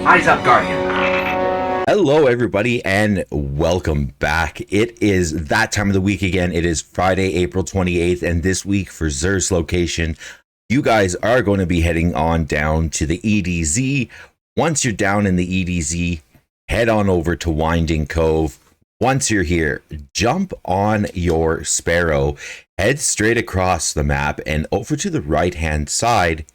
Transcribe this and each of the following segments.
Eyes up, Guardian. Hello, everybody, and welcome back. It is that time of the week again. It is Friday, April 28th, and this week for Xur's location, you guys are going to be heading on down to the EDZ. Once you're down in the EDZ, head on over to Winding Cove. Once you're here, jump on your Sparrow, head straight across the map, and over to the right-hand side.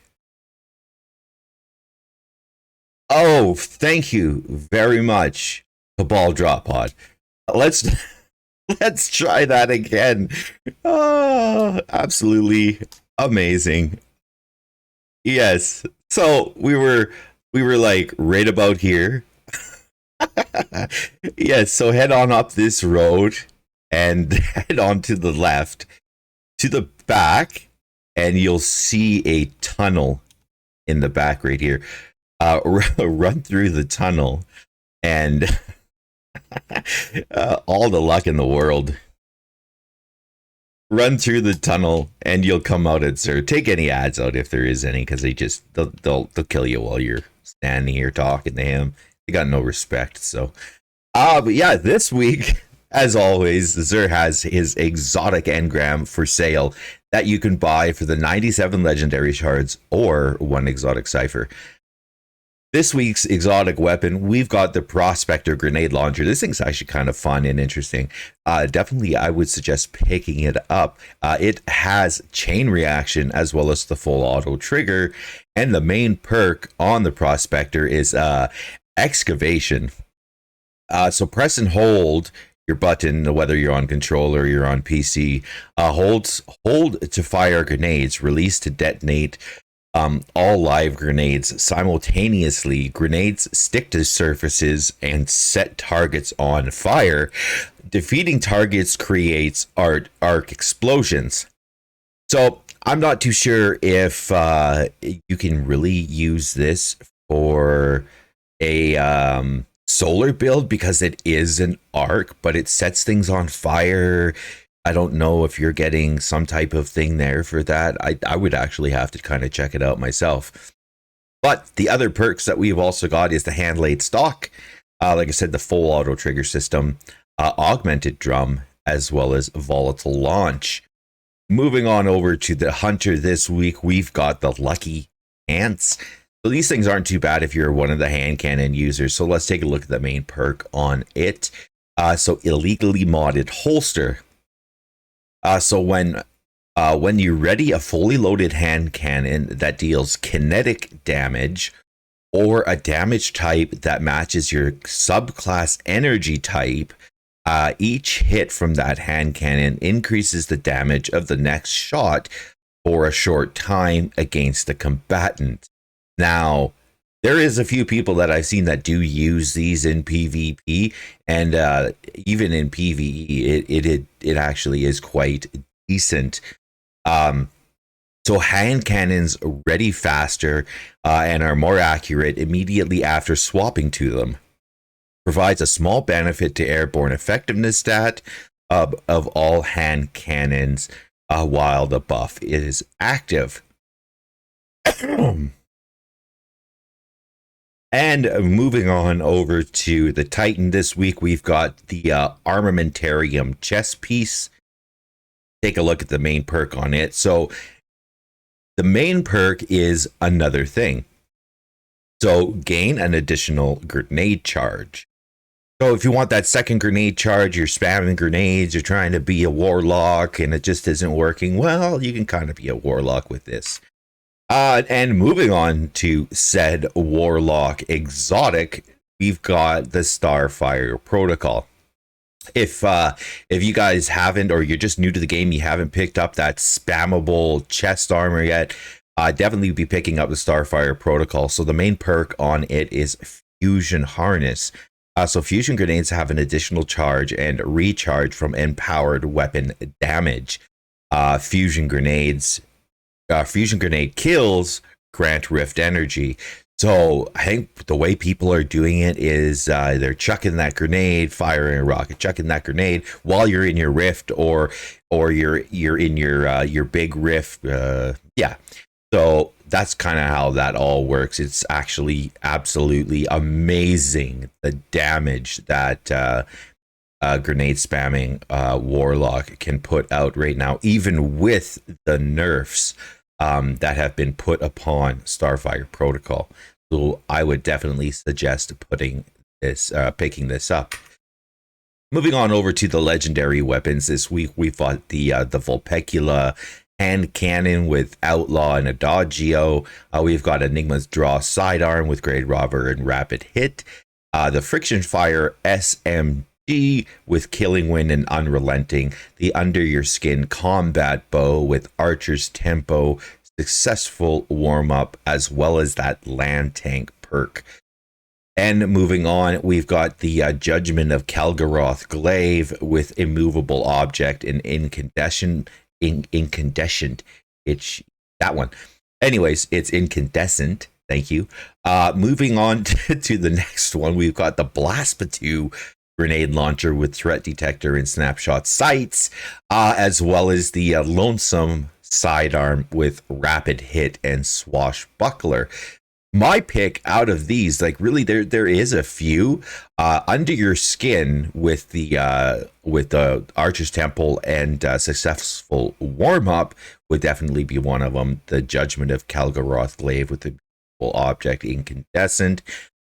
Oh, thank you very much, Cabal Drop Pod. Let's let's try that again. Oh, absolutely amazing. Yes. So we were like right about here. Yes, so head on up this road and head on to the left to the back, and you'll see a tunnel in the back right here. Run through the tunnel, and all the luck in the world. Run through the tunnel, and you'll come out at Xur. Take any ads out if there is any, because they'll kill you while you're standing here talking to him. They got no respect. So, but yeah, this week, as always, Xur has his exotic engram for sale that you can buy for the 97 legendary shards or one exotic cipher. This week's exotic weapon, we've got the Prospector Grenade Launcher. This thing's actually kind of fun and interesting. Definitely, I would suggest picking it up. It has chain reaction as well as the full auto trigger. And the main perk on the Prospector is Excavation. So press and hold your button, whether you're on controller or you're on PC. Hold to fire grenades, release to detonate. All live grenades simultaneously. Grenades stick to surfaces and set targets on fire. Defeating targets creates arc explosions. So I'm not too sure if you can really use this for a solar build, because it is an arc, but it sets things on fire. I don't know if you're getting some type of thing there for that. I would actually have to kind of check it out myself. But the other perks that we've also got is the hand laid stock. Like I said, the full auto trigger system, augmented drum, as well as volatile launch. Moving on over to the hunter this week, we've got the lucky ants. So these things aren't too bad if you're one of the hand cannon users. So let's take a look at the main perk on it. So illegally modded holster. So when you ready a fully loaded hand cannon that deals kinetic damage or a damage type that matches your subclass energy type, each hit from that hand cannon increases the damage of the next shot for a short time against the combatant. Now, there is a few people that I've seen that do use these in PvP, and even in PvE, it actually is quite decent. So hand cannons ready faster and are more accurate immediately after swapping to them. Provides a small benefit to airborne effectiveness stat of all hand cannons while the buff is active. And moving on over to the Titan this week, we've got the Armamentarium chess piece. Take a look at the main perk on it. So the main perk is another thing. So gain an additional grenade charge. So if you want that second grenade charge, you're spamming grenades, you're trying to be a warlock and it just isn't working, well, you can kind of be a warlock with this. And moving on to said warlock exotic, we've got the Starfire Protocol. If you guys haven't, or you're just new to the game, you haven't picked up that spammable chest armor yet, definitely be picking up the Starfire Protocol. So the main perk on it is Fusion Harness. So fusion grenades have an additional charge and recharge from empowered weapon damage. Fusion grenade kills grant rift energy. So I think the way people are doing it is they're chucking that grenade, firing a rocket, chucking that grenade while you're in your rift, or you're in your big rift. Yeah. So that's kind of how that all works. It's actually absolutely amazing the damage that grenade spamming warlock can put out right now, even with the nerfs that have been put upon Starfire Protocol. So I would definitely suggest picking this up. Moving on over to the legendary weapons this week, we fought the Vulpecula hand cannon with Outlaw and Adagio. We've got Enigma's Draw sidearm with Grade Robber and Rapid Hit. The Friction Fire SMG with Killing Wind and Unrelenting. The Under Your Skin combat bow with Archer's Tempo, successful warm up, as well as that land tank perk. And moving on, we've got the Judgment of Kalgaroth Glaive with Immovable Object and Incandescent. It's that one. Anyways, it's Incandescent. Thank you. Moving on to the next one, we've got the Blaspatu grenade launcher with Threat Detector and Snapshot Sights, as well as the Lonesome sidearm with Rapid Hit and Swashbuckler. My pick out of these, like really, there is a few. Under Your Skin with the Archer's Temple and successful warm up would definitely be one of them. The Judgment of Kalgaroth Glaive with the object Incandescent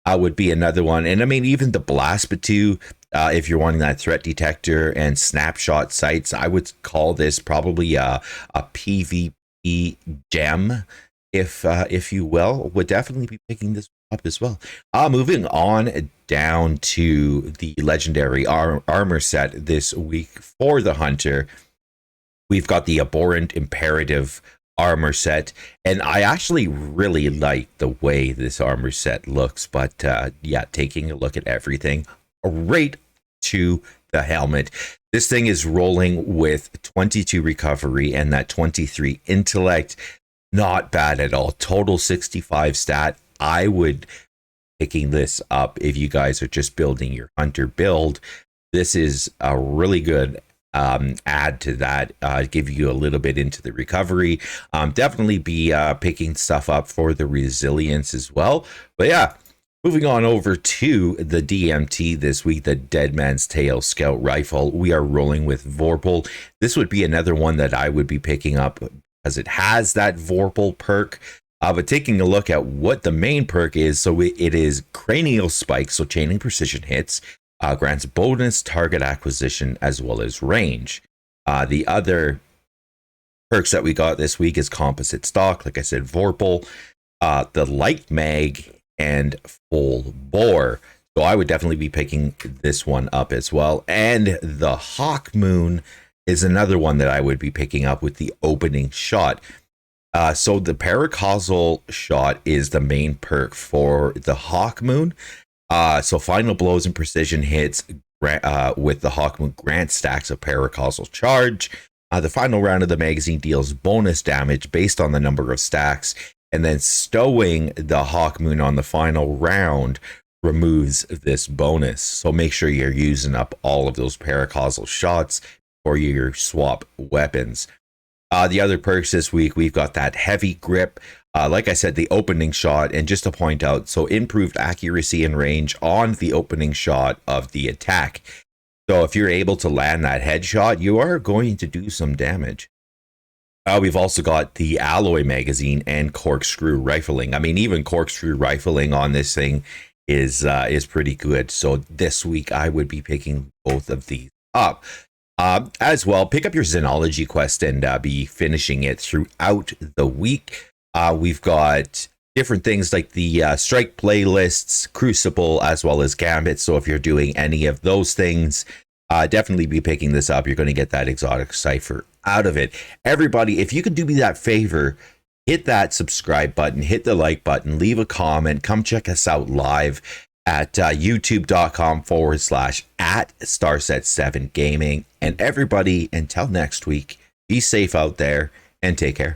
would be another one. And I mean, even the Blaspatu, if you're wanting that Threat Detector and Snapshot Sights, I would call this probably a PvP gem. If you will, would definitely be picking this up as well. Moving on down to the legendary armor set this week for the Hunter, we've got the Abhorrent Imperative armor set, and I actually really like the way this armor set looks. But yeah, taking a look at everything, right to the helmet. This thing is rolling with 22 recovery and that 23 intellect. Not bad at all. Total 65 stat. I would picking this up if you guys are just building your Hunter build. This is a really good add to that. Give you a little bit into the recovery. Definitely be picking stuff up for the resilience as well. But yeah, moving on over to the DMT this week, the Dead Man's Tale Scout Rifle. We are rolling with Vorpal. This would be another one that I would be picking up, as it has that Vorpal perk. But taking a look at what the main perk is, so it is Cranial Spike, so chaining precision hits, grants bonus target acquisition as well as range. The other perks that we got this week is Composite Stock, like I said, Vorpal, the Light Mag, and Full Bore. So I would definitely be picking this one up as well. And the Hawk Moon is another one that I would be picking up with the opening shot. So the Paracausal shot is the main perk for the Hawk Moon. So final blows and precision hits with the Hawk Moon grant stacks of Paracausal charge. The final round of the magazine deals bonus damage based on the number of stacks, and then stowing the Hawk Moon on the final round removes this bonus. So make sure you're using up all of those Paracausal shots for your swap weapons. The other perks this week, we've got that Heavy Grip. Like I said, the opening shot, and just to point out, so improved accuracy and range on the opening shot of the attack. So if you're able to land that headshot, you are going to do some damage. We've also got the Alloy Magazine and Corkscrew Rifling. I mean, even Corkscrew Rifling on this thing is pretty good. So this week, I would be picking both of these up. As well, pick up your Xenology quest and be finishing it throughout the week. We've got different things like the Strike playlists, Crucible, as well as Gambit. So if you're doing any of those things, definitely be picking this up. You're going to get that exotic cipher out of it. Everybody, if you could do me that favor, hit that subscribe button, hit the like button, leave a comment, come check us out live at youtube.com/@Starset7Gaming. And everybody, until next week, be safe out there and take care.